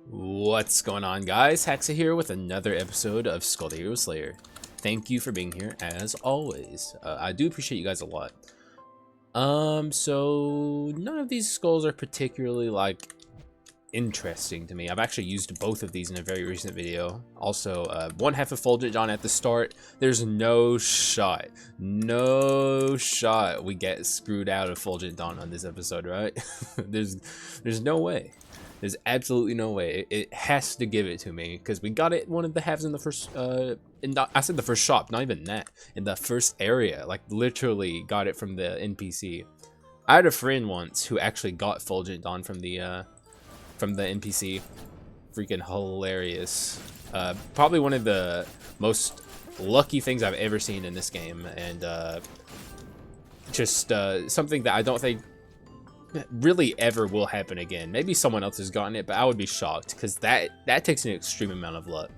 What's going on, guys? Haxa here with another episode of Skul the Hero Slayer. Thank you for being here as always. I do appreciate you guys a lot. So none of these skulls are particularly like interesting to me. I've actually used both of these in a very recent video. Also, one half of Fulgent Dawn at the start. There's no shot we get screwed out of Fulgent Dawn on this episode, right? there's no way. There's absolutely no way. It has to give it to me because we got it one of the halves in the first. I said the first shop, not even that. In the first area, like literally got it from the NPC. I had a friend once who actually got Fulgent Dawn from the NPC. Freaking hilarious. Probably one of the most lucky things I've ever seen in this game, and just something that I don't think really ever will happen again. Maybe someone else has gotten it, but I would be shocked because that takes an extreme amount of luck.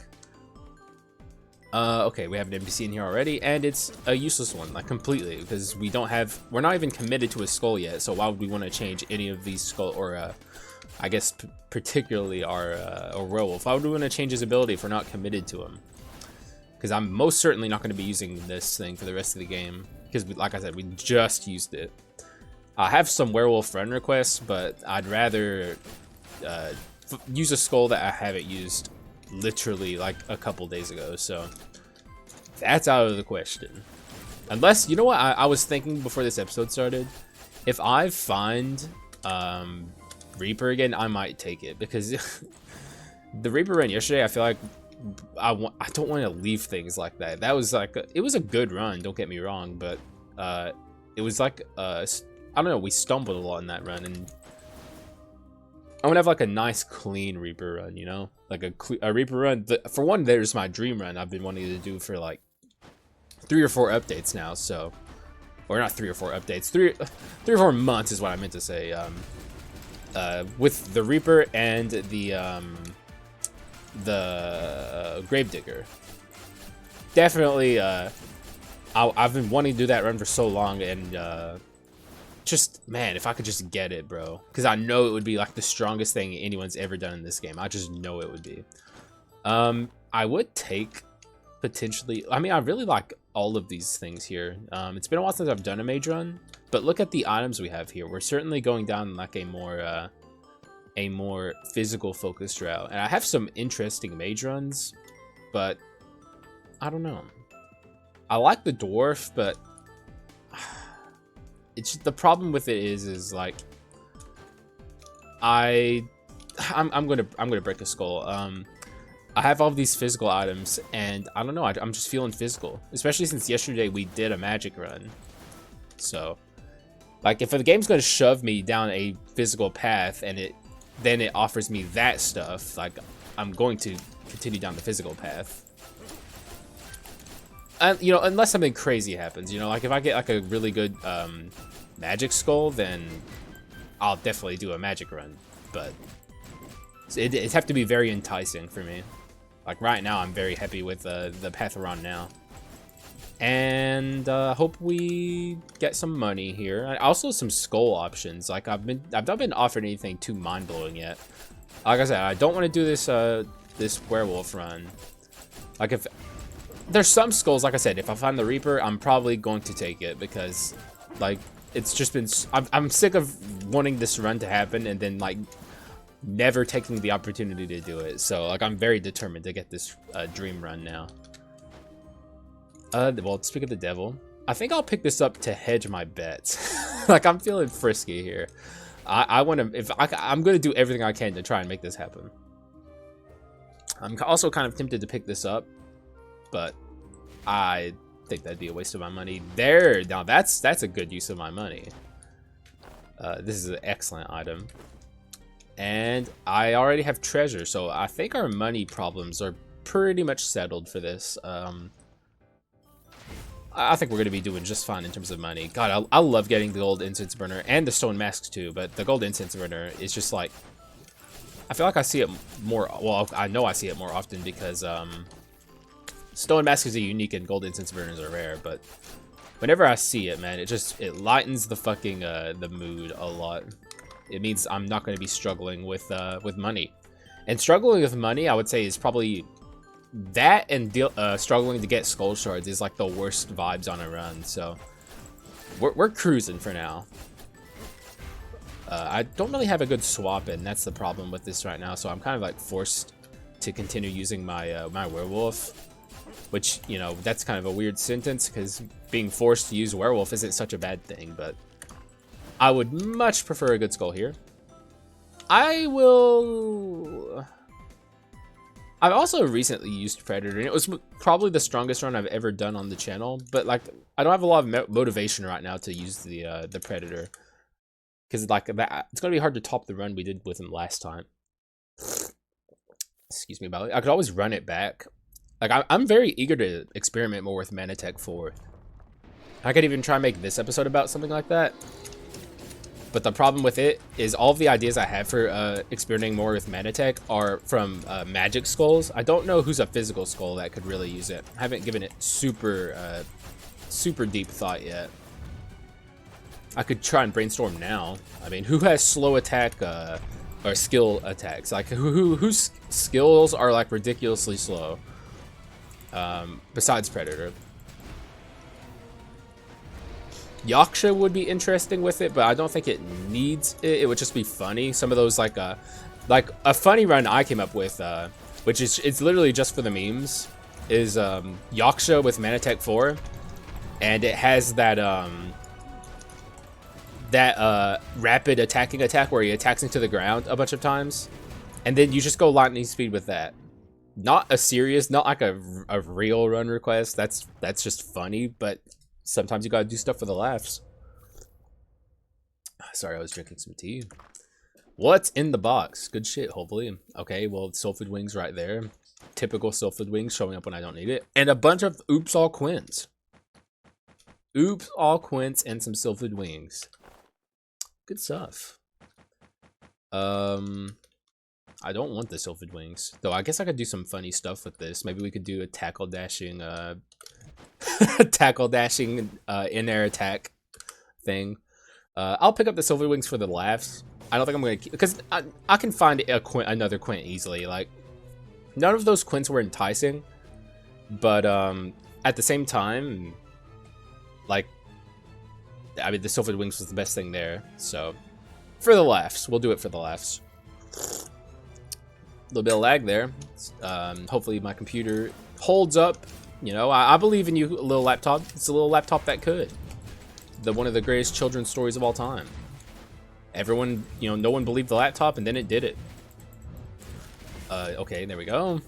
Okay, we have an NPC in here already, and it's a useless one, like completely, because we're not even committed to a skull yet. So why would we want to change any of these skull, or I guess particularly our werewolf? Why would we want to change his ability if we're not committed to him? Because I'm most certainly not going to be using this thing for the rest of the game, because like I said, we just used it. I have some werewolf run requests, but I'd rather use a skull that I haven't used literally like a couple days ago, so that's out of the question. Unless, you know what, I was thinking before this episode started, if I find Reaper again, I might take it, because the Reaper run yesterday, I feel like I don't want to leave things like that. That was like it was a good run, don't get me wrong, but it was like I don't know, we stumbled a lot in that run, and I want to have like a nice clean Reaper run, you know, like a Reaper run. For one, there's my dream run I've been wanting to do for like 3 or 4 updates now. So, or not 3 or 4 updates, 3 or 4 months is what I meant to say. With the Reaper and the Gravedigger, definitely. I've been wanting to do that run for so long, and just, man, if I could just get it, bro, because I know it would be like the strongest thing anyone's ever done in this game. I just know it would be. I would take potentially, I mean, I really like all of these things here. It's been a while since I've done a mage run, but look at the items we have here. We're certainly going down like a more physical focused route, and I have some interesting mage runs, but I don't know. I like the dwarf, but it's just, the problem with it is like I'm gonna break a skull. I have all these physical items, and I don't know, I'm just feeling physical, especially since yesterday we did a magic run. So like, if the game's gonna shove me down a physical path and then it offers me that stuff, like, I'm going to continue down the physical path. You know, unless something crazy happens, you know, like if I get like a really good magic skull, then I'll definitely do a magic run, but it'd have to be very enticing for me. Like right now, I'm very happy with the path we're on now, and hope we get some money here. Also, some skull options. Like I've not been offered anything too mind-blowing yet. Like I said, I don't want to do this werewolf run. Like, if there's some skulls, like I said, if I find the Reaper, I'm probably going to take it, because like it's just been, I'm sick of wanting this run to happen and then like never taking the opportunity to do it. So like, I'm very determined to get this dream run now. Well, speak of the devil, I think I'll pick this up to hedge my bets. Like, I'm feeling frisky here. I want to, I'm going to do everything I can to try and make this happen. I'm also kind of tempted to pick this up, but I think that'd be a waste of my money. There, now that's a good use of my money. This is an excellent item, and I already have treasure, so I think our money problems are pretty much settled for this. I think we're gonna be doing just fine in terms of money. God, I love getting the gold incense burner and the stone masks too, but the gold incense burner is just like, I feel like I see it more. Well, I know I see it more often because stone masks are unique and gold incense burners are rare, but whenever I see it, man, it lightens the fucking the mood a lot. It means I'm not going to be struggling with money. And struggling with money, I would say, is probably that, and struggling to get skull shards is like the worst vibes on a run. So we're cruising for now. I don't really have a good swap in. That's the problem with this right now. So I'm kind of like forced to continue using my my werewolf, which, you know, that's kind of a weird sentence because being forced to use werewolf isn't such a bad thing, but I would much prefer a good skull here. I've also recently used Predator, and it was probably the strongest run I've ever done on the channel, but like I don't have a lot of motivation right now to use the Predator, because like that, it's gonna be hard to top the run we did with him last time. Excuse me about it. I could always run it back. Like I'm very eager to experiment more with Manatech 4. I could even try and make this episode about something like that. But the problem with it is all of the ideas I have for experimenting more with Manatech are from magic skulls. I don't know who's a physical skull that could really use it. I haven't given it super deep thought yet. I could try and brainstorm now. I mean, who has slow attack or skill attacks? Like whose skills are like ridiculously slow? Besides Predator. Haxa would be interesting with it, but I don't think it needs it. It would just be funny. Some of those like a funny run I came up with, which is it's literally just for the memes, is Haxa with Manatech 4, and it has that rapid attacking attack where he attacks into the ground a bunch of times, and then you just go lightning speed with that. Not a serious, not like a real run request. That's just funny, but sometimes you gotta do stuff for the laughs. Sorry, I was drinking some tea. What's in the box? Good shit, hopefully. Okay, well, Sylphid Wings right there. Typical Sylphid Wings showing up when I don't need it. And a bunch of Oops All Quints. Oops All Quints and some Sylphid Wings. Good stuff. I don't want the Sylphid Wings. Though I guess I could do some funny stuff with this. Maybe we could do a tackle dashing in-air attack thing. I'll pick up the Silver Wings for the laughs. I don't think I'm gonna keep, because I can find another Quint easily. Like, none of those Quints were enticing, but at the same time, like, I mean, the Silver Wings was the best thing there. So for the laughs, we'll do it for the laughs. A little bit of lag there. Hopefully my computer holds up. You know, I believe in you, a little laptop. It's a little laptop that could. One of the greatest children's stories of all time. Everyone, you know, no one believed the laptop, and then it did it. Okay, there we go.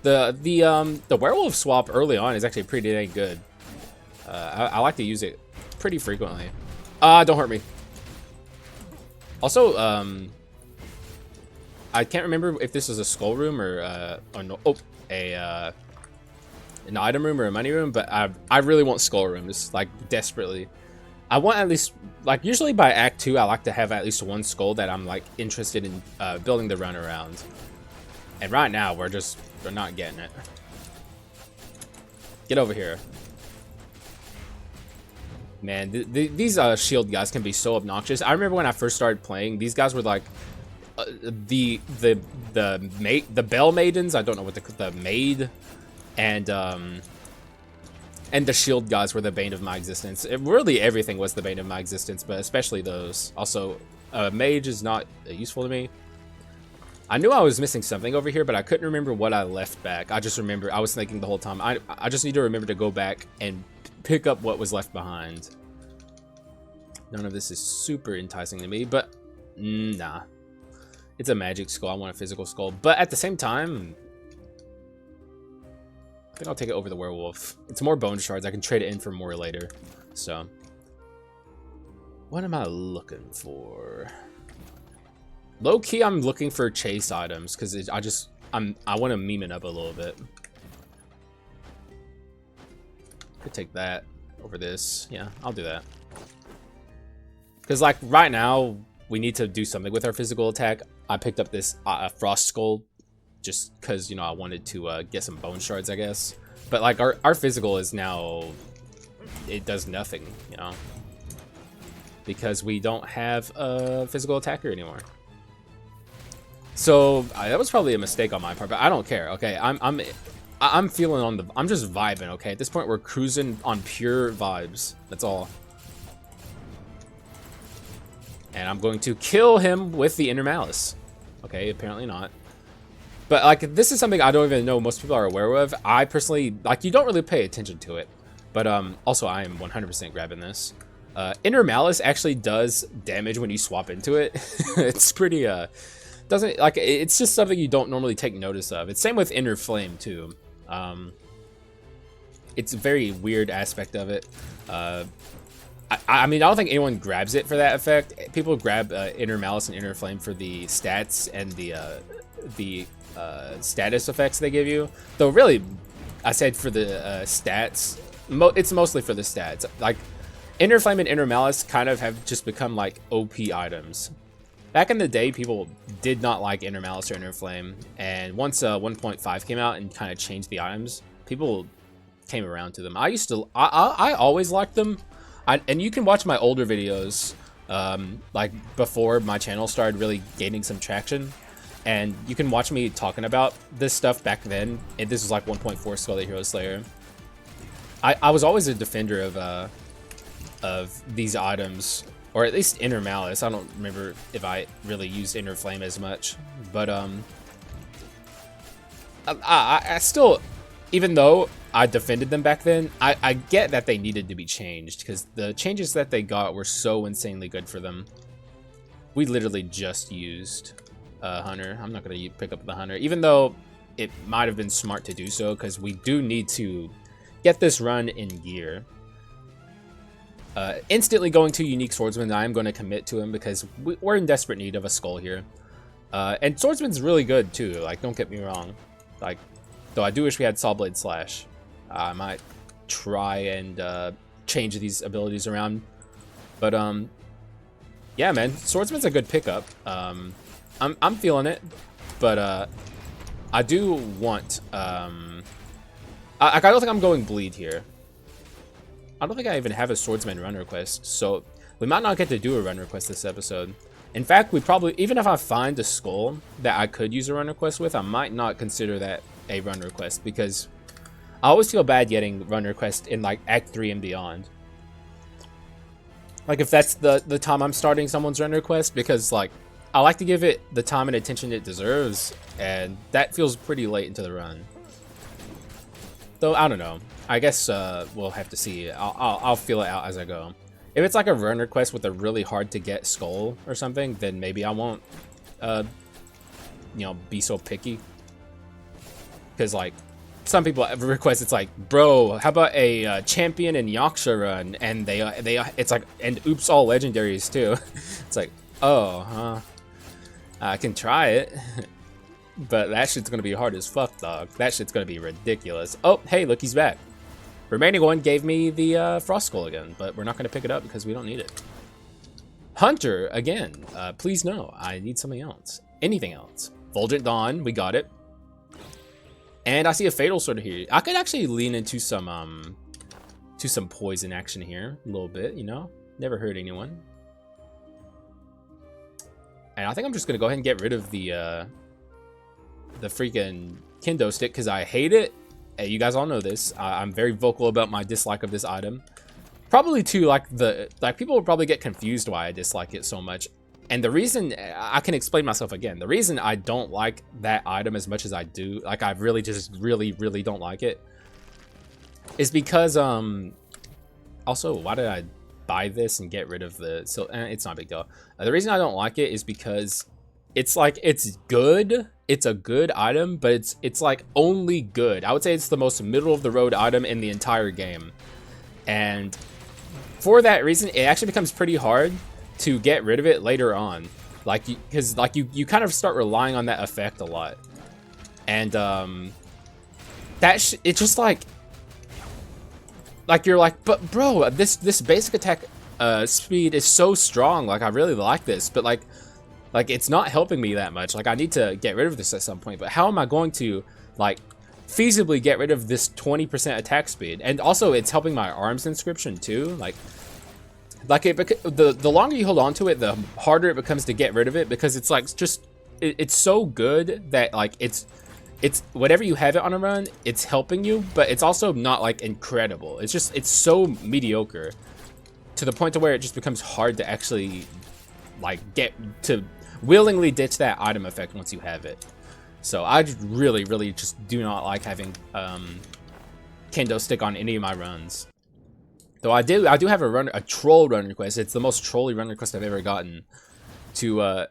The werewolf swap early on is actually pretty dang good. I like to use it pretty frequently. Don't hurt me. Also, I can't remember if this is a skull room or no, an item room or a money room, but I really want skull rooms, like, desperately. I want at least, like, usually by Act 2, I like to have at least one skull that I'm, like, interested in building the run around. And right now, we're not getting it. Get over here. Man, these shield guys can be so obnoxious. I remember when I first started playing, these guys were, like, the Bell Maidens, I don't know what the Maid, and the shield guys were the bane of my existence. Really, everything was the bane of my existence, but especially those. Also, mage is not useful to me. I knew I was missing something over here, but I couldn't remember what I left back. I just remember, I was thinking the whole time, I just need to remember to go back and pick up what was left behind. None of this is super enticing to me, but nah. It's a magic skull. I want a physical skull. But at the same time, I think I'll take it over the werewolf. It's more bone shards. I can trade it in for more later. So, what am I looking for? Low key, I'm looking for chase items because I want to meme it up a little bit. Could take that over this. Yeah, I'll do that. Because like right now, we need to do something with our physical attack. I picked up this frost skull just because, you know, I wanted to get some bone shards, I guess. But like our physical is now, it does nothing, you know, because we don't have a physical attacker anymore. So that was probably a mistake on my part, but I don't care. Okay, I'm feeling on the. I'm just vibing. Okay, at this point we're cruising on pure vibes. That's all. And I'm going to kill him with the Inner Malice. Okay, apparently not. But like, this is something I don't even know most people are aware of. I personally, like, you don't really pay attention to it. But also I am 100% grabbing this. Inner Malice actually does damage when you swap into it. It's pretty, doesn't, like, it's just something you don't normally take notice of. It's same with Inner Flame too. It's a very weird aspect of it. I mean, I don't think anyone grabs it for that effect. People grab Inner Malice and Inner Flame for the stats and the status effects they give you. Though really, I said for the stats, it's mostly for the stats. Like, Inner Flame and Inner Malice kind of have just become like OP items. Back in the day, people did not like Inner Malice or Inner Flame, and once 1.5 came out and kind of changed the items, people came around to them. I always liked them. And you can watch my older videos, like before my channel started really gaining some traction, and you can watch me talking about this stuff back then. And this was like 1.4 Skul the Hero Slayer. I was always a defender of these items, or at least Inner Malice. I don't remember if I really used Inner Flame as much, but I still, even though I defended them back then, I get that they needed to be changed, because the changes that they got were so insanely good for them. We literally just used Hunter. I'm not going to pick up the Hunter, even though it might have been smart to do so, because we do need to get this run in gear. Instantly going to Unique Swordsman, I am going to commit to him, because we're in desperate need of a skull here. And Swordsman's really good too, like, don't get me wrong. Like, though I do wish we had Saw Blade Slash. I might try and change these abilities around. But yeah, man, Swordsman's a good pickup. I'm feeling it, but I do want I don't think I'm going bleed here. I don't think I even have a Swordsman run request, so we might not get to do a run request this episode. In fact, we probably, even if I find a skull that I could use a run request with, I might not consider that a run request, because I always feel bad getting run request in like Act 3 and beyond. Like, if that's the time I'm starting someone's run request, because like, I like to give it the time and attention it deserves, and that feels pretty late into the run. Though, I don't know. I guess we'll have to see. I'll feel it out as I go. If it's like a run request with a really hard to get skull or something, then maybe I won't, you know, be so picky. Because like, some people request, it's like, bro, how about a champion and Yaksha run? And it's like, and oops, all legendaries too. It's like, oh, huh. I can try it. But that shit's gonna be hard as fuck, dog. That shit's gonna be ridiculous. Oh, hey, look, he's back. Remaining one gave me the Frost Skull again, but we're not gonna pick it up because we don't need it. Hunter, again, please no, I need something else. Anything else. Fulgent Dawn, we got it. And I see a Fatal Sword here. I could actually lean into some poison action here a little bit, you know? Never hurt anyone. And I think I'm just gonna go ahead and get rid of the freaking Kendo Stick, because I hate it. Hey, you guys all know this. I'm very vocal about my dislike of this item. Probably too, like people will probably get confused why I dislike it so much. And the reason, I can explain myself again. The reason I don't like that item as much as I do, like I really just really don't like it, is because also, why did I buy this and get rid of the, so it's not a big deal. The reason I don't like it is because it's like, it's good. It's a good item, but it's like only good. I would say it's the most middle of the road item in the entire game. And for that reason, it actually becomes pretty hard to get rid of it later on. Like, because like you kind of start relying on that effect a lot. And it's just like you're like, but bro, this basic attack speed is so strong. Like, I really like this, but like it's not helping me that much. Like, I need to get rid of this at some point, but how am I going to like feasibly get rid of this 20% attack speed? And also, it's helping my arms inscription too. The longer you hold on to it, the harder it becomes to get rid of it, because it's like just it's so good that like it's whatever you have it on a run, it's helping you, but it's also not like incredible. It's so mediocre to the point to where it just becomes hard to actually like get to willingly ditch that item effect once you have it. So I just really just do not like having kendo stick on any of my runs. Though I do have a troll run request. It's the most trolly run request I've ever gotten, to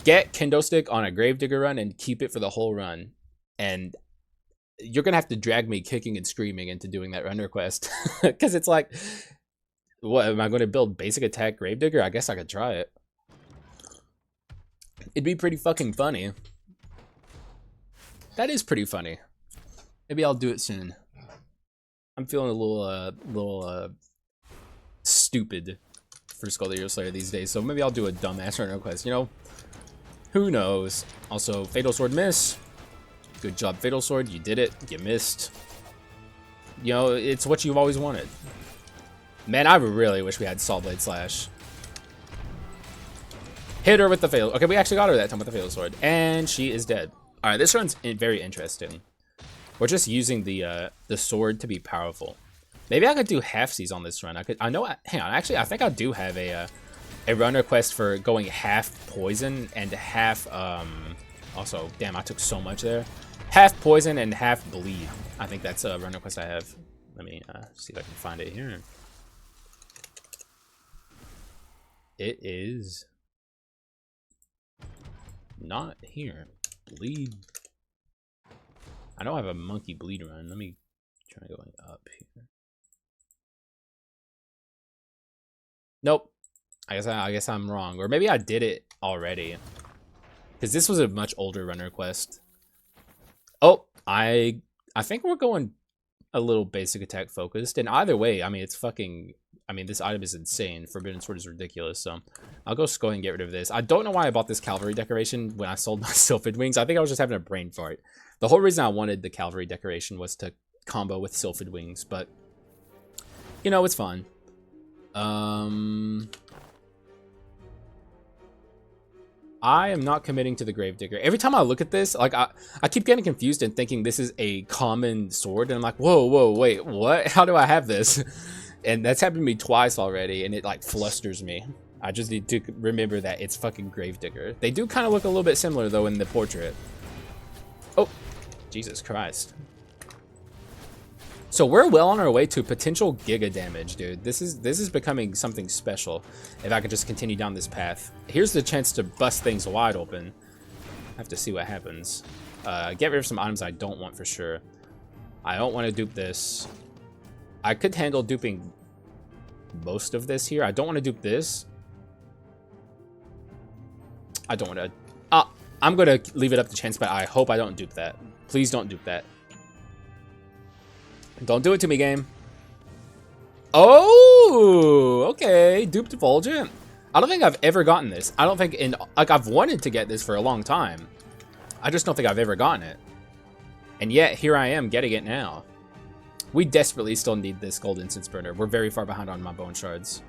get kendo stick on a gravedigger run and keep it for the whole run. And you're gonna have to drag me kicking and screaming into doing that run request, because it's like, what am I going to build? Basic attack gravedigger? I guess I could try it. It'd be pretty fucking funny. That is pretty funny. Maybe I'll do it soon. I'm feeling a little stupid for Skul the Hero Slayer these days, so maybe I'll do a dumbass run request. You know, who knows? Also, Fatal Sword miss. Good job, Fatal Sword. You did it. You missed. You know, it's what you've always wanted. Man, I really wish we had Saw Blade Slash. Hit her with the Fatal. Okay, we actually got her that time with the Fatal Sword, and she is dead. All right, this run's very interesting. We're just using the sword to be powerful. Maybe I could do halfsies on this run. Hang on, actually, I think I do have a run request for going half poison and half also, damn, I took so much there. Half poison and half bleed. I think that's a run request I have. Let me see if I can find it here. It is not here. Bleed. I know I have a monkey bleed run. Let me try going up here. Nope. I guess I'm wrong, or maybe I did it already, because this was a much older run request. Oh, I think we're going a little basic attack focused, and either way, I mean, it's fucking. I mean, this item is insane. Forbidden Sword is ridiculous, so I'll go Skull and get rid of this. I don't know why I bought this cavalry decoration when I sold my Sylphid Wings. I think I was just having a brain fart. The whole reason I wanted the cavalry decoration was to combo with Sylphid Wings, but you know, it's fine. I am not committing to the Gravedigger. Every time I look at this, like I keep getting confused and thinking this is a common sword, and I'm like, whoa, wait, what? How do I have this? And that's happened to me twice already, and it like flusters me. I just need to remember that it's fucking Gravedigger. They do kind of look a little bit similar though in the portrait. Oh, Jesus Christ. So we're well on our way to potential giga damage, dude. This is becoming something special if I could just continue down this path. Here's the chance to bust things wide open. I have to see what happens. Get rid of some items I don't want for sure. I don't want to dupe this. I could handle duping most of this here. I don't want to dupe this. I don't want to. I'm going to leave it up to chance, but I hope I don't dupe that. Please don't dupe that. Don't do it to me, game. Oh, okay. Duped Fulgent. I don't think I've ever gotten this. I don't think like I've wanted to get this for a long time. I just don't think I've ever gotten it. And yet here I am getting it now. We desperately still need this gold incense burner. We're very far behind on my bone shards.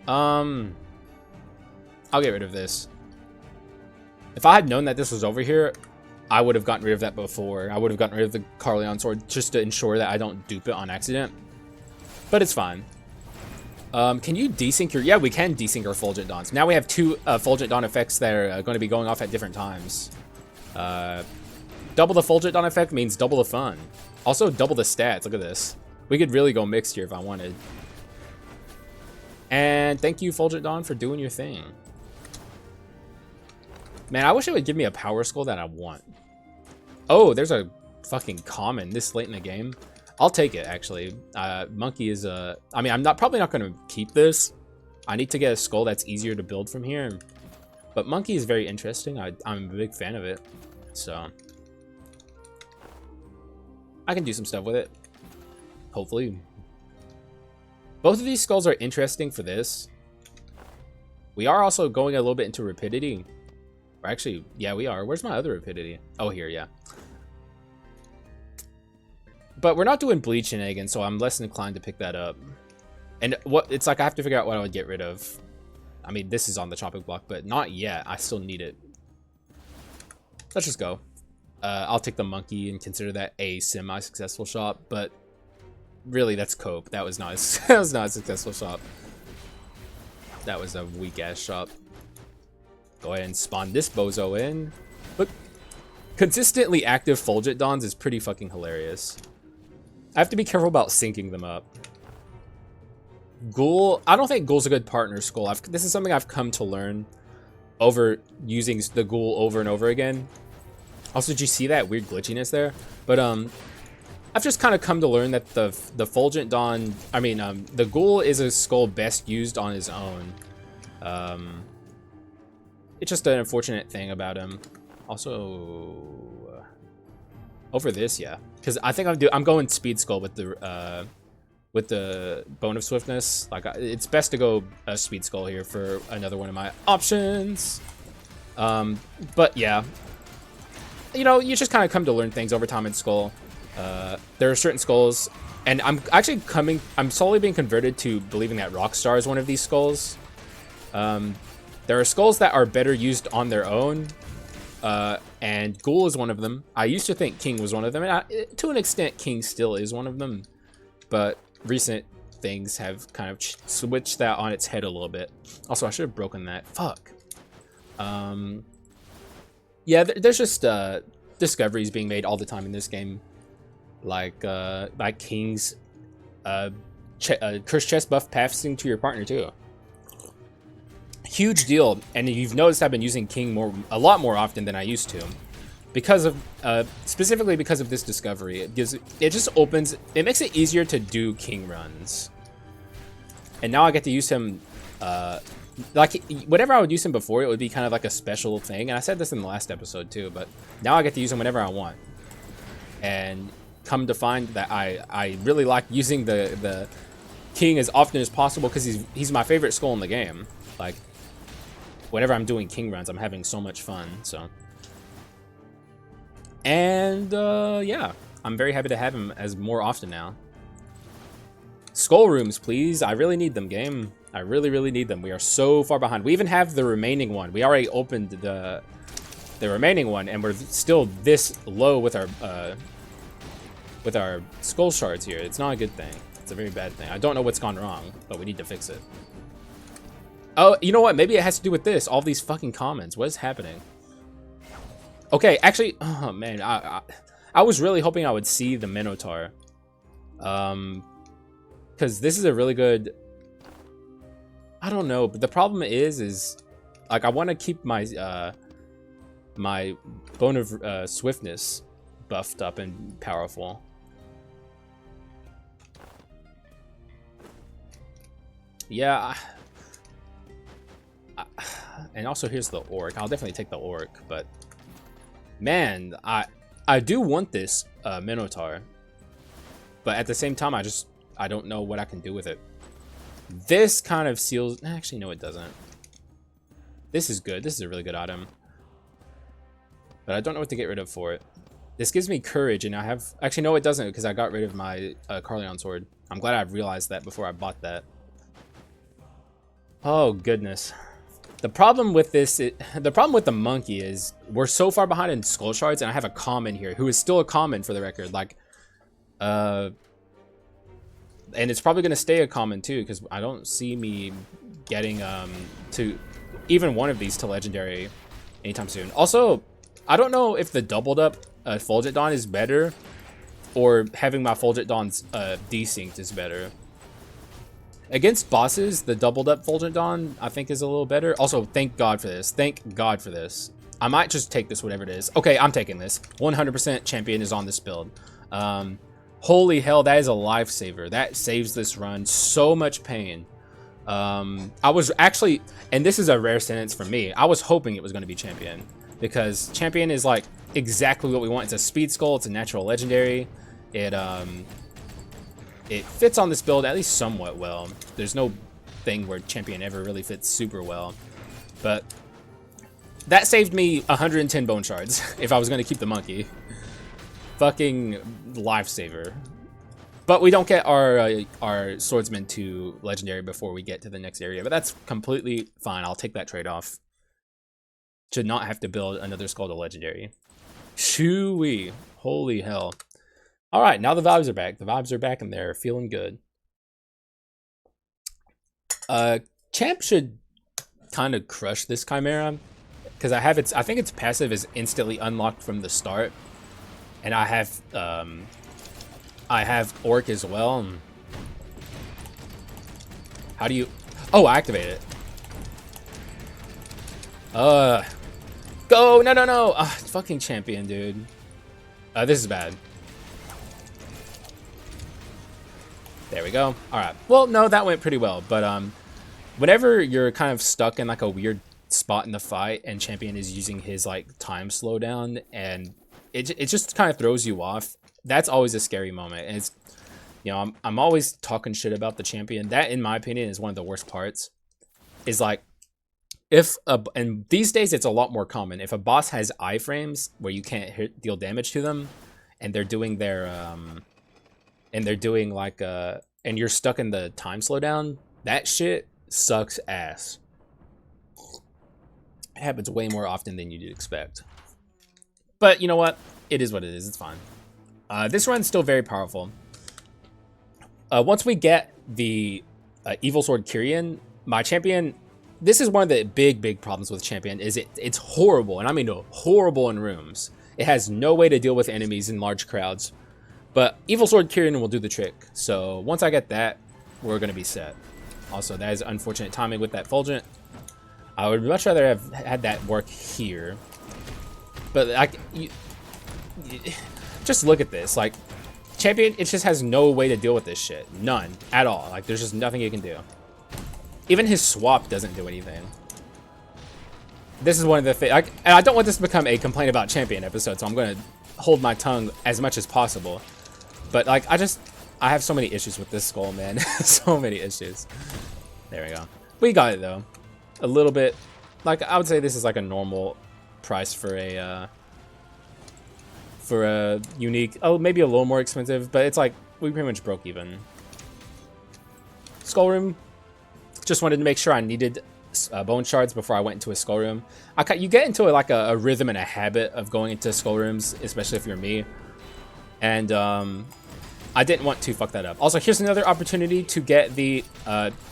I'll get rid of this. If I had known that this was over here, I would have gotten rid of that before. I would have gotten rid of the Carleon sword just to ensure that I don't dupe it on accident. But it's fine. Can you desync your... Yeah, we can desync our Fulgent Dawns. Now we have two Fulgent Dawn effects that are going to be going off at different times. Double the Fulgent Dawn effect means double the fun. Also, double the stats. Look at this. We could really go mixed here if I wanted. And thank you, Fulgent Dawn, for doing your thing. Man, I wish it would give me a power skull that I want. Oh, there's a fucking common this late in the game. I'll take it, actually. Monkey is a... I mean, I'm probably not going to keep this. I need to get a skull that's easier to build from here. But Monkey is very interesting. I'm a big fan of it. So... I can do some stuff with it. Hopefully. Both of these skulls are interesting for this. We are also going a little bit into rapidity. Or actually, yeah, we are. Where's my other rapidity? Oh, here, yeah. But we're not doing bleach shenanigans, so I'm less inclined to pick that up. And what it's like I have to figure out what I would get rid of. I mean, this is on the chopping block, but not yet. I still need it. Let's just go. I'll take the monkey and consider that a semi-successful shot, but really, that's cope. That was not that was not a successful shot. That was a weak-ass shot. Go ahead and spawn this bozo in. Look, consistently active Fulgent Dons is pretty fucking hilarious. I have to be careful about syncing them up. Ghoul, I don't think Ghoul's a good partner Skull. This is something I've come to learn over using the Ghoul over and over again. Also, did you see that weird glitchiness there? But I've just kind of come to learn that the Fulgent Don, the Ghoul is a Skull best used on his own. It's just an unfortunate thing about him. Also, over this, yeah, because I think I'm going Speed Skull with the Bone of Swiftness. Like, it's best to go Speed Skull here for another one of my options. But yeah, you know, you just kind of come to learn things over time in Skull. There are certain skulls, and I'm slowly being converted to believing that Rockstar is one of these skulls. There are skulls that are better used on their own, and Ghoul is one of them. I used to think King was one of them, and to an extent, King still is one of them, but recent things have kind of switched that on its head a little bit. Also, I should have broken that. Fuck. Yeah, there's just discoveries being made all the time in this game, like King's curse chest buff passing to your partner too. Huge deal, and you've noticed I've been using King a lot more often than I used to, because of specifically because of this discovery. It makes it easier to do King runs, and now I get to use him. Like, whenever I would use him before, it would be kind of like a special thing, and I said this in the last episode too, but now I get to use him whenever I want. And come to find that I really like using the King as often as possible, because he's my favorite skull in the game. Like, whenever I'm doing King runs, I'm having so much fun. So, and yeah, I'm very happy to have him as more often now. Skull rooms, please. I really need them, game. I really, really need them. We are so far behind. We even have the remaining one. We already opened the remaining one, and we're still this low with our skull shards here. It's not a good thing. It's a very bad thing. I don't know what's gone wrong, but we need to fix it. Oh, you know what? Maybe it has to do with this. All these fucking comments. What is happening? Okay, actually, oh man, I was really hoping I would see the Minotaur, because this is a really good. I don't know, but the problem is like, I want to keep my my Bone of Swiftness buffed up and powerful. Yeah. And also, here's the Orc. I'll definitely take the Orc, but man, I do want this Minotaur, but at the same time, I don't know what I can do with it. This kind of seals. Actually, no, it doesn't. This is good. This is a really good item, but I don't know what to get rid of for it. This gives me courage, and I have. Actually, no, it doesn't, because I got rid of my Carleon sword. I'm glad I realized that before I bought that. Oh goodness. The problem with this, the problem with the monkey is we're so far behind in skull shards, and I have a common here who is still a common for the record. Like, and it's probably gonna stay a common too, because I don't see me getting to even one of these to legendary anytime soon. Also, I don't know if the doubled up Fulgent Don is better, or having my Fulgent Dons desynced is better. Against bosses, the doubled up Fulgent Don I think is a little better. Also, thank God for this. Thank God for this. I might just take this, whatever it is. Okay, I'm taking this. 100% champion is on this build. Holy hell, that is a lifesaver. That saves this run so much pain. I was actually, and this is a rare sentence for me, I was hoping it was going to be champion, because champion is like exactly what we want. It's a speed skull. It's a natural legendary. It fits on this build at least somewhat well. There's no thing where champion ever really fits super well, but that saved me 110 bone shards if I was going to keep the monkey. Fucking lifesaver. But we don't get our Swordsman to Legendary before we get to the next area. But that's completely fine. I'll take that trade-off. Should not have to build another Skull to Legendary. Shoo-wee. Holy hell. Alright, now the vibes are back. The vibes are back and they're feeling good. Champ should kind of crush this Chimera. Because I think its passive is instantly unlocked from the start. And I have Orc as well. How do you... Oh, I activate it. Go! No. Fucking champion, dude. This is bad. There we go. Alright. Well, no, that went pretty well. But, whenever you're kind of stuck in, like, a weird spot in the fight, and champion is using his, like, time slowdown, and it just kind of throws you off, that's always a scary moment. And it's, you know, I'm always talking shit about the champion. That, in my opinion, is one of the worst parts. Is, like, and these days it's a lot more common. If a boss has iframes where you can't deal damage to them, and they're doing their and you're stuck in the time slowdown, that shit sucks ass. It happens way more often than you'd expect. But you know what? It is what it is. It's fine. This run's still very powerful. Once we get the Evil Sword Kyrian, my champion... This is one of the big problems with champion, is it's horrible, and I mean horrible in rooms. It has no way to deal with enemies in large crowds. But Evil Sword Kyrian will do the trick. So once I get that, we're going to be set. Also, that is unfortunate timing with that Fulgent. I would much rather have had that work here. But just look at this. Like, champion, it just has no way to deal with this shit. None. At all. Like, there's just nothing it can do. Even his swap doesn't do anything. This is one of the things... And I don't want this to become a complaint about champion episode, so I'm going to hold my tongue as much as possible. But, like, I have so many issues with this skull, man. So many issues. There we go. We got it, though. A little bit... Like, I would say this is, like, a normal price for a unique... Oh, maybe a little more expensive, but it's like, we pretty much broke even. Skull Room... Just wanted to make sure I needed bone shards before I went into a skull room. You get into a rhythm and a habit of going into skull rooms, especially if you're me. And I didn't want to fuck that up. Also, here's another opportunity to get the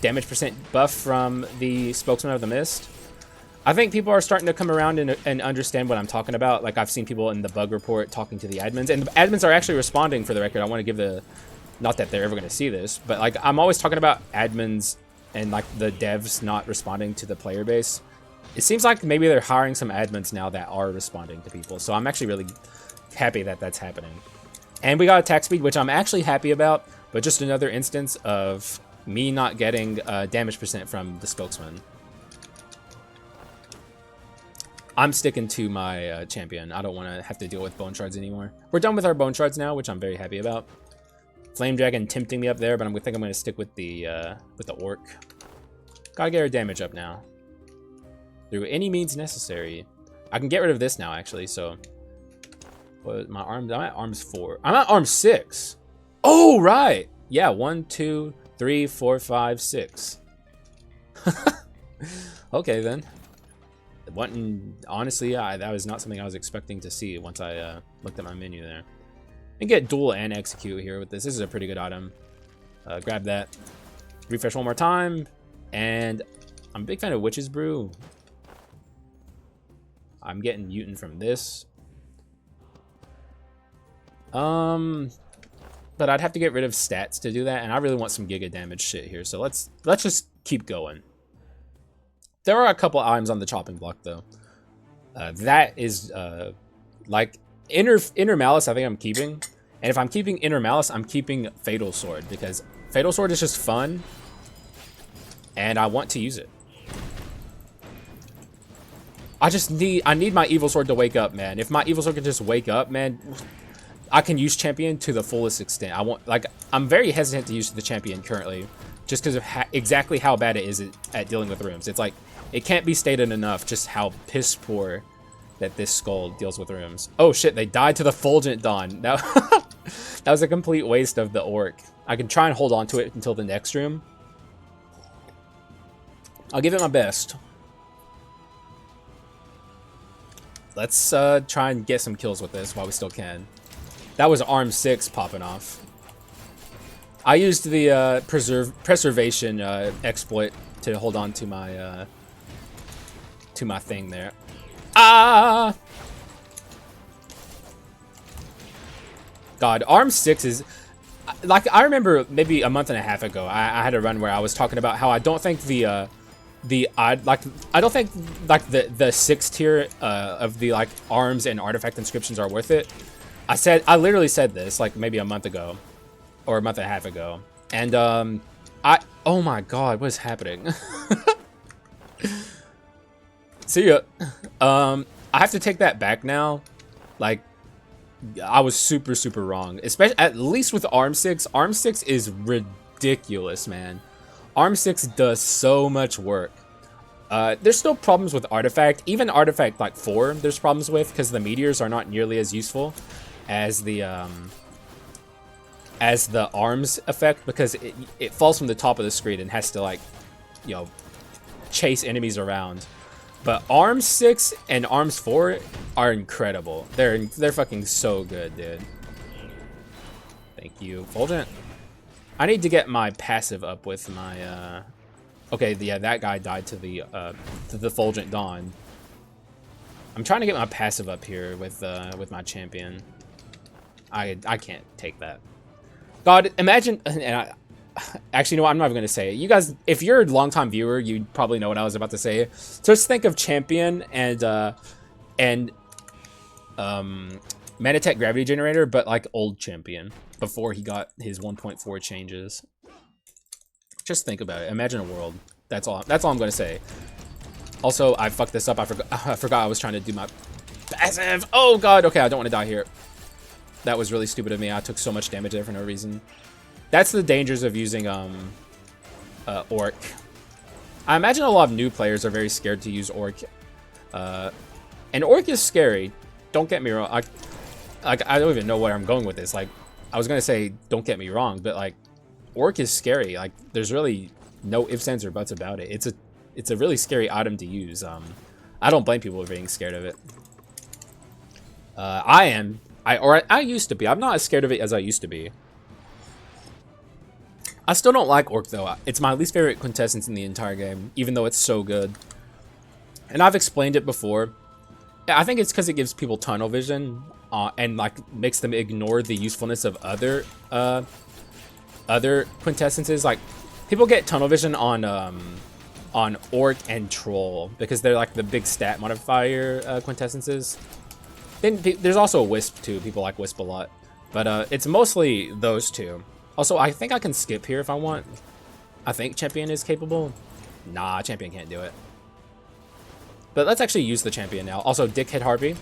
damage percent buff from the Spokesman of the Mist. I think people are starting to come around and understand what I'm talking about. Like, I've seen people in the bug report talking to the admins, and the admins are actually responding, for the record. I want to give not that they're ever going to see this, but like, I'm always talking about admins and like the devs not responding to the player base. It seems like maybe they're hiring some admins now that are responding to people. So I'm actually really happy that that's happening. And we got attack speed, which I'm actually happy about, but just another instance of me not getting damage percent from the Spokesman. I'm sticking to my champion. I don't want to have to deal with bone shards anymore. We're done with our bone shards now, which I'm very happy about. Flame Dragon tempting me up there, but I think I'm going to stick with the Orc. Gotta get our damage up now. Through any means necessary. I can get rid of this now, actually, so... What, my arms... I'm at arms 4. I'm at arms 6! Oh, right! Yeah, 1, 2, 3, 4, 5, 6. Okay, then. Honestly, that was not something I was expecting to see once I looked at my menu there. And get duel and execute here with this. This is a pretty good item. Grab that. Refresh one more time. And I'm a big fan of Witch's Brew. I'm getting mutant from this. But I'd have to get rid of stats to do that, and I really want some giga damage shit here. So let's just keep going. There are a couple items on the chopping block though. That is like Inner Malice, I think I'm keeping. And if I'm keeping Inner Malice, I'm keeping Fatal Sword, because Fatal Sword is just fun and I want to use it. I need my Evil Sword to wake up, man. If my Evil Sword can just wake up, man, I can use Champion to the fullest extent. I'm very hesitant to use the Champion currently, just because of exactly how bad it is at dealing with rooms. It's like, it can't be stated enough just how piss poor that this skull deals with rooms. Oh shit, they died to the Fulgent Dawn. Now, That was a complete waste of the orc. I can try and hold on to it until the next room. I'll give it my best. Let's try and get some kills with this while we still can. That was arm 6 popping off. I used the preservation exploit to hold on to my thing there. Ah! God, arm 6 is like, I remember maybe a month and a half ago, I had a run where I was talking about how I don't think the 6th tier of the like arms and artifact inscriptions are worth it. I literally said this like maybe a month ago or a month and a half ago, and oh my god, what is happening? See ya. I have to take that back now. Like, I was super wrong, especially at least with arm 6. Arm 6 is ridiculous, man. Arm 6 does so much work. There's still problems with artifact. Even artifact like 4 there's problems with, because the meteors are not nearly as useful as the arms effect, because it falls from the top of the screen and has to, like, you know, chase enemies around. But arms 6 and arms 4 are incredible. They're fucking so good, dude. Thank you, Fulgent. I need to get my passive up with my okay, yeah, that guy died to the Fulgent Dawn. I'm trying to get my passive up here with my champion. I can't take that. God, imagine, and actually, no, I'm not even gonna say it. You guys, if you're a longtime viewer, you probably know what I was about to say. So just think of champion and Manatech Gravity Generator, but like old champion before he got his 1.4 changes. Just think about it. Imagine a world. That's all I'm gonna say. Also, I fucked this up. I forgot I was trying to do my passive. Oh god. Okay, I don't want to die here. That was really stupid of me. I took so much damage there for no reason. That's the dangers of using Orc. I imagine a lot of new players are very scared to use Orc. And Orc is scary. Don't get me wrong. I don't even know where I'm going with this. Like, I was gonna say, don't get me wrong, but like, Orc is scary. Like, there's really no ifs, ands, or buts about it. It's a really scary item to use. I don't blame people for being scared of it. I used to be. I'm not as scared of it as I used to be. I still don't like Orc though. It's my least favorite quintessence in the entire game, even though it's so good. And I've explained it before. I think it's because it gives people tunnel vision and like makes them ignore the usefulness of other quintessences. Like, people get tunnel vision on Orc and Troll because they're like the big stat modifier quintessences. Then there's also Wisp too. People like Wisp a lot, but it's mostly those two. Also, I think I can skip here if I want. I think Champion is capable. Nah, Champion can't do it. But let's actually use the Champion now. Also, Dickhead Harpy.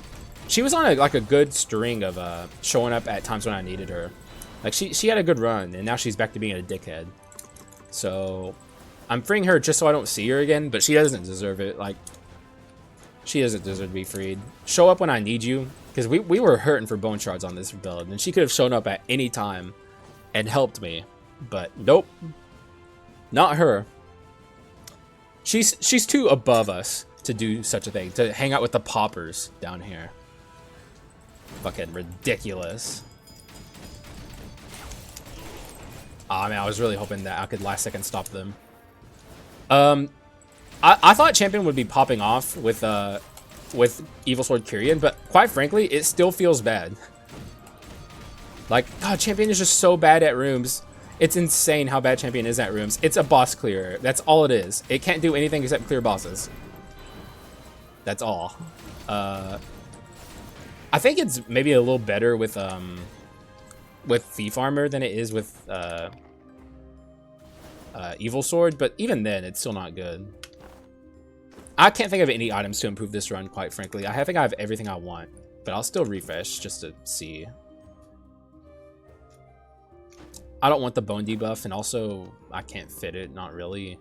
She was on a good string of showing up at times when I needed her. Like, she had a good run, and now she's back to being a dickhead. So, I'm freeing her just so I don't see her again, but she doesn't deserve it. Like, she doesn't deserve to be freed. Show up when I need you, because we were hurting for bone shards on this build, and she could have shown up at any time and helped me, but nope, not her. She's too above us to do such a thing, to hang out with the paupers down here. Fucking ridiculous. Ah, man, I was really hoping that I could last second stop them. I thought Champion would be popping off with Evil Sword Kyrian, but quite frankly, it still feels bad. Like, God, Champion is just so bad at rooms. It's insane how bad Champion is at rooms. It's a boss clearer. That's all it is. It can't do anything except clear bosses. That's all. I think it's maybe a little better with Thief Armor than it is with Evil Sword, but even then, it's still not good. I can't think of any items to improve this run, quite frankly. I think I have everything I want, but I'll still refresh just to see. I don't want the bone debuff, and also I can't fit it, not really.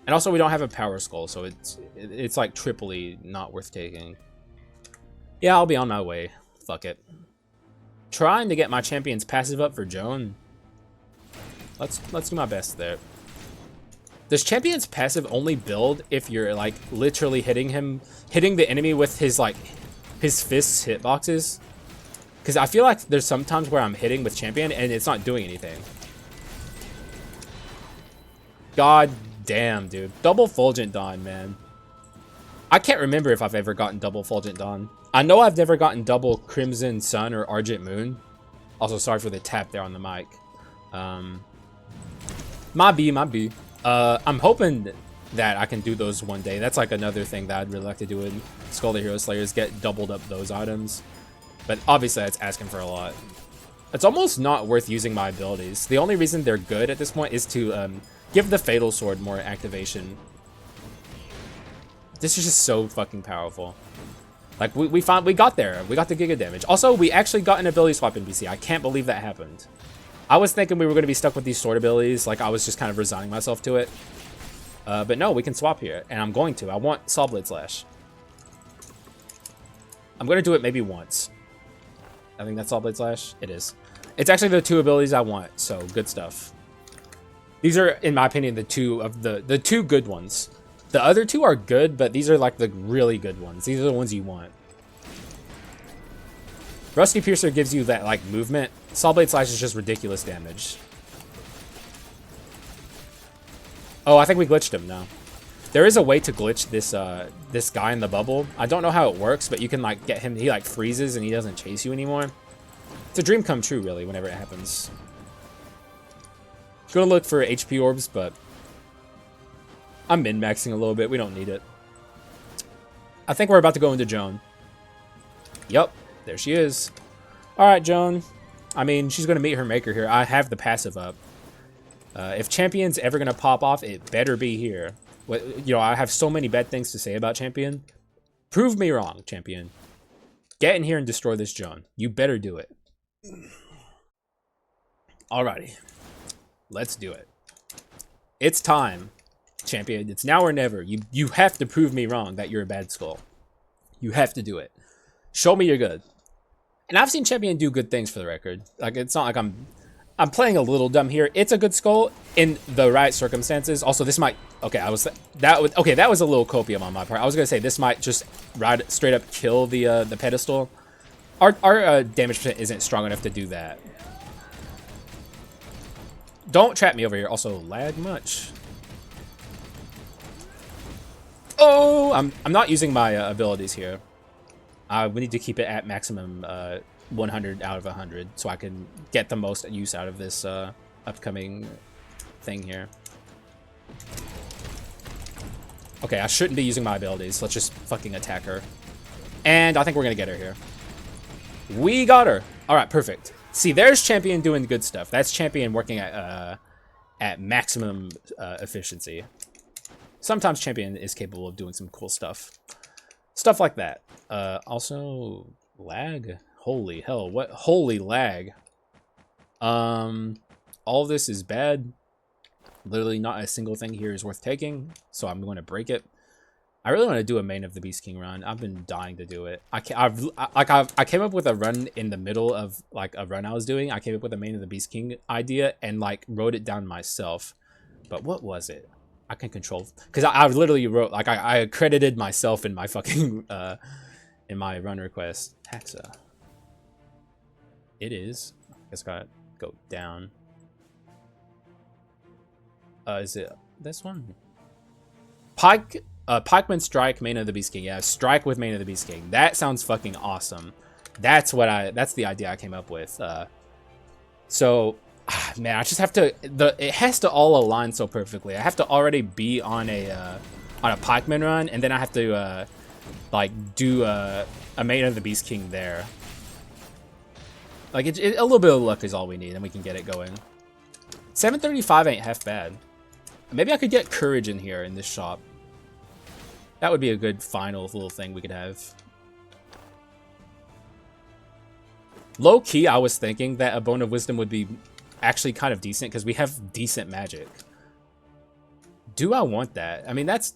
And also we don't have a power skull, so it's like triply not worth taking. Yeah, I'll be on my way. Fuck it. trying to get my champion's passive up for Joan. Let's do my best there. Does champion's passive only build if you're like literally hitting the enemy with his like his fists hitboxes? Because I feel like there's some times where I'm hitting with champion and it's not doing anything. God damn, dude. Double Fulgent Dawn, man. I can't remember if I've ever gotten double Fulgent Dawn. I know I've never gotten double Crimson Sun or Argent Moon. Also, sorry for the tap there on the mic. My B. I'm hoping that I can do those one day. That's like another thing that I'd really like to do in Skul the Hero Slayer is get doubled up those items. But obviously that's asking for a lot. It's almost not worth using my abilities. The only reason they're good at this point is to give the Fatal Sword more activation. This is just so fucking powerful. Like, we got there. We got the Giga damage. Also, we actually got an ability swap in BC. I can't believe that happened. I was thinking we were going to be stuck with these sword abilities. Like, I was just kind of resigning myself to it. But no, we can swap here. And I'm going to. I want Saw Blade Slash. I'm going to do it maybe once. I think that's Saw Blade Slash. It is. It's actually the two abilities I want. So, good stuff. These are, in my opinion, the two good ones. The other two are good, but these are like the really good ones. These are the ones you want. Rusty Piercer gives you that like movement. Saw Blade Slash is just ridiculous damage. Oh, I think we glitched him now. There is a way to glitch this this guy in the bubble. I don't know how it works, but you can like get him. He like freezes and he doesn't chase you anymore. It's a dream come true, really, whenever it happens. Gonna look for HP orbs, but I'm min-maxing a little bit. We don't need it. I think we're about to go into Joan. Yup, there she is. All right, Joan. I mean, she's going to meet her maker here. I have the passive up. If champion's ever going to pop off, it better be here. You know, I have so many bad things to say about champion. Prove me wrong, champion. Get in here and destroy this Joan. You better do it. Alrighty. Let's do it. It's time. Champion, it's now or never. You have to prove me wrong that you're a bad Skul. You have to do it. Show me you're good. And I've seen Champion do good things for the record. Like, it's not like I'm playing a little dumb here. It's a good Skul in the right circumstances. Also, this might that was a little copium on my part. I was gonna say this might just straight up kill the pedestal. Our damage percent isn't strong enough to do that. Don't trap me over here. Also, lag much. Oh, I'm not using my abilities here. We need to keep it at maximum 100 out of 100 so I can get the most use out of this upcoming thing here. Okay, I shouldn't be using my abilities. Let's just fucking attack her. And I think we're gonna get her here. We got her. All right, perfect. See, there's Champion doing good stuff. That's Champion working at maximum efficiency. Sometimes Champion is capable of doing some cool stuff. Stuff like that. Also, lag? Holy hell, what? Holy lag. All of this is bad. Literally not a single thing here is worth taking, so I'm going to break it. I really want to do a Main of the Beast King run. I've been dying to do it. I came up with a run in the middle of like a run I was doing. I came up with a Main of the Beast King idea and like wrote it down myself. But what was it? I can control, because I literally wrote, like, I accredited myself in my fucking, in my run request. Haxa. It is. I guess I gotta go down. Is it this one? Pikeman Strike, Main of the Beast King. Yeah, Strike with Main of the Beast King. That sounds fucking awesome. That's the idea I came up with. So... man, I just have to. It has to all align so perfectly. I have to already be on a Pikeman run, and then I have to like do a Main of the Beast King there. Like a little bit of luck is all we need, and we can get it going. 735 ain't half bad. Maybe I could get Courage in here in this shop. That would be a good final little thing we could have. Low key, I was thinking that a Bone of Wisdom would be actually kind of decent because we have decent magic. Do I want that? I mean, that's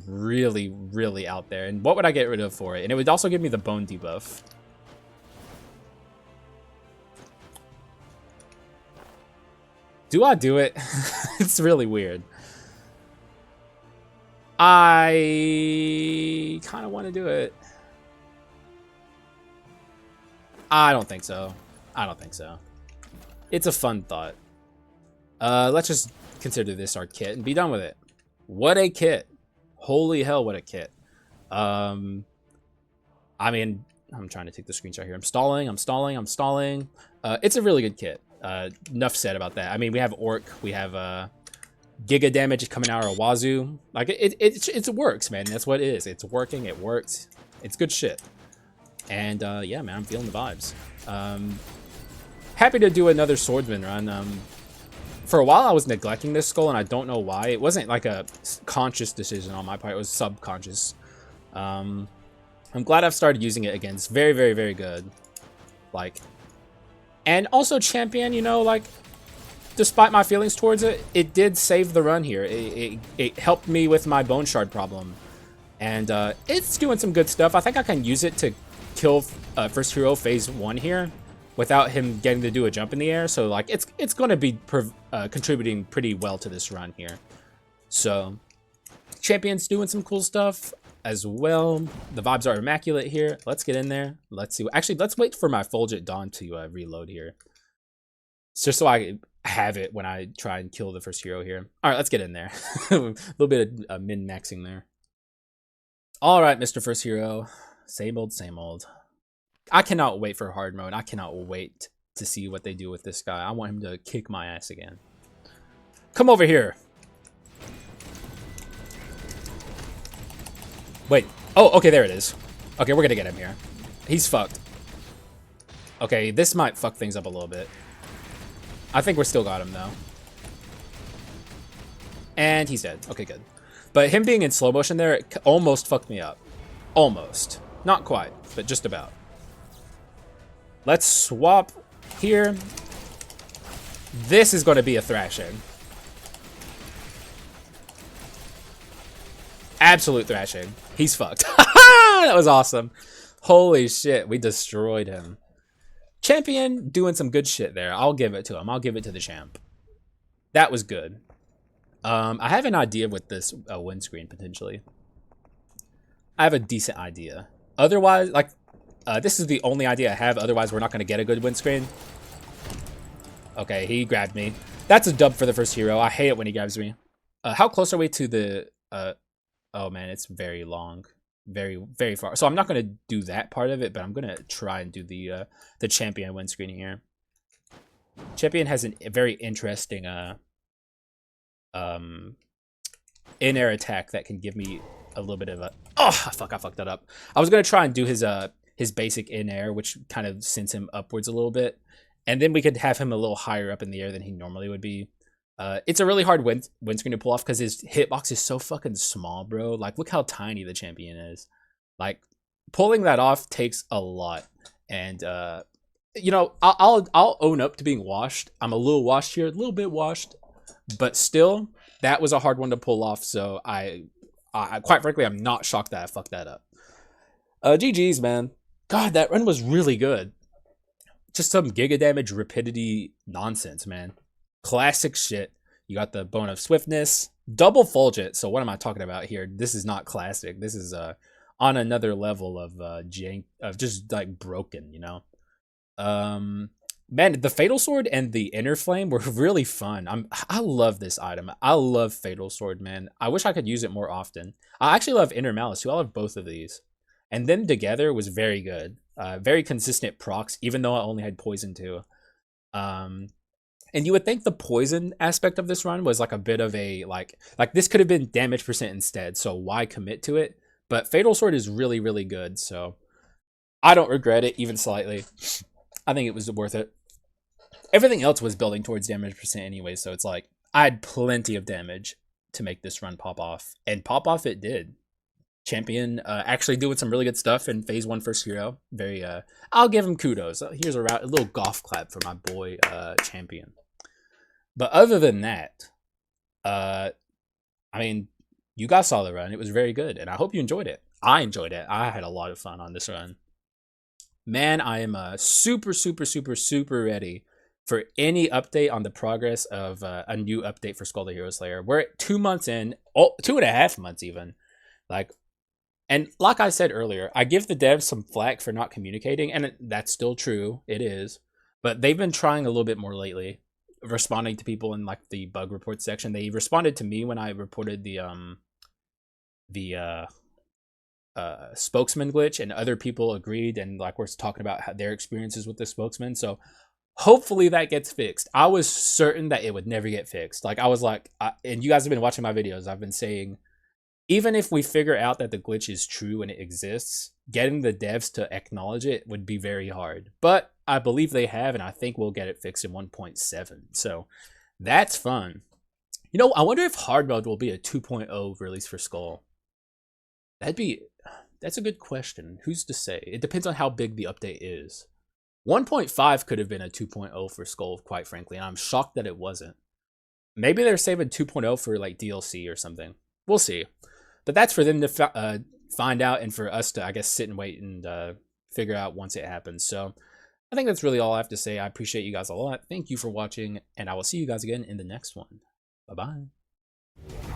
really, really out there. And what would I get rid of for it? And it would also give me the bone debuff. Do I do it? It's really weird. I kind of want to do it. I don't think so. I don't think so. It's a fun thought. Let's just consider this our kit and be done with it. What a kit. Holy hell, what a kit. I mean, I'm trying to take the screenshot here. I'm stalling. It's a really good kit. Enough said about that. I mean, we have Orc. We have Giga damage coming out our wazoo. Like, it works, man. That's what it is. It's working. It works. It's good shit. And, yeah, man, I'm feeling the vibes. Happy to do another Swordsman run. For a while, I was neglecting this skull, and I don't know why. It wasn't like a conscious decision on my part. It was subconscious. I'm glad I've started using it again. It's very, very, very good. Like, and also champion, you know, like, despite my feelings towards it, it did save the run here. It helped me with my bone shard problem. And it's doing some good stuff. I think I can use it to kill first hero phase 1 here without him getting to do a jump in the air. So, like, it's going to be contributing pretty well to this run here. So, champion's doing some cool stuff as well. The vibes are immaculate here. Let's get in there. Let's see. Actually, let's wait for my Fulgent Dawn to reload here. It's just so I have it when I try and kill the first hero here. All right, let's get in there. A little bit of min-maxing there. All right, Mr. First Hero. Same old, same old. I cannot wait for hard mode. I cannot wait to see what they do with this guy. I want him to kick my ass again. Come over here. Wait. Oh, okay, there it is. Okay, we're gonna get him here. He's fucked. Okay, this might fuck things up a little bit. I think we're still got him, though. And he's dead. Okay, good. But him being in slow motion there, it almost fucked me up. Almost. Not quite, but just about. Let's swap here. This is going to be a thrashing. Absolute thrashing. He's fucked. That was awesome. Holy shit, we destroyed him. Champion doing some good shit there. I'll give it to him. I'll give it to the champ. That was good. I have an idea with this windscreen, potentially. I have a decent idea. Otherwise, like, this is the only idea I have. Otherwise, we're not going to get a good windscreen. Okay, he grabbed me. That's a dub for the first hero. I hate it when he grabs me. How close are we to the... oh, man, it's very long. Very, very far. So I'm not going to do that part of it, but I'm going to try and do the champion windscreen here. Champion has a very interesting in-air attack that can give me a little bit of a... Oh, fuck, I fucked that up. I was going to try and do his basic in-air, which kind of sends him upwards a little bit. And then we could have him a little higher up in the air than he normally would be. It's a really hard windscreen to pull off because his hitbox is so fucking small, bro. Like, look how tiny the champion is. Like, pulling that off takes a lot. And, you know, I'll own up to being washed. I'm a little washed here, a little bit washed. But still, that was a hard one to pull off. So I quite frankly, I'm not shocked that I fucked that up. GG's, man. God, that run was really good. Just some giga damage rapidity nonsense, man. Classic shit. You got the bone of swiftness, double fulgent. So what am I talking about here? This is not classic. This is on another level of jank, of just like broken, you know. Man, the fatal sword and the inner flame were really fun. I love this item. I love fatal sword, man. I wish I could use it more often. I actually love inner malice too. I love both of these, and them together was very good. Very consistent procs, even though I only had poison too. And you would think the poison aspect of this run was like a bit of a like this could have been damage percent instead. So why commit to it? But fatal sword is really, really good. So I don't regret it even slightly. I think it was worth it. Everything else was building towards damage percent anyway, so it's like I had plenty of damage to make this run pop off, and pop off it did. Champion actually doing some really good stuff in phase 1 first hero. Very I'll give him kudos. Here's a little golf clap for my boy Champion. But other than that, I mean, you guys saw the run. It was very good, and I hope you enjoyed it. I enjoyed it. I had a lot of fun on this run. Man, I am super, super, super, super ready for any update on the progress of a new update for Skul the Hero Slayer. We're at 2 months in, 2.5 months even. Like, and like I said earlier, I give the devs some flack for not communicating, and that's still true. It is, but they've been trying a little bit more lately, responding to people in like the bug report section. They responded to me when I reported the spokesman glitch, and other people agreed, and like we're talking about how their experiences with the spokesman. So hopefully that gets fixed. I was certain that it would never get fixed. Like I was like, and you guys have been watching my videos, I've been saying, even if we figure out that the glitch is true and it exists, getting the devs to acknowledge it would be very hard. But I believe they have, and I think we'll get it fixed in 1.7. So that's fun. You know, I wonder if hard mode will be a 2.0 release for Skul. That's a good question. Who's to say? It depends on how big the update is. 1.5 could have been a 2.0 for Skul, quite frankly, and I'm shocked that it wasn't. Maybe they're saving 2.0 for like DLC or something. We'll see. But that's for them to find out, and for us to, I guess, sit and wait and figure out once it happens. So I think that's really all I have to say. I appreciate you guys a lot. Thank you for watching, and I will see you guys again in the next one. Bye-bye.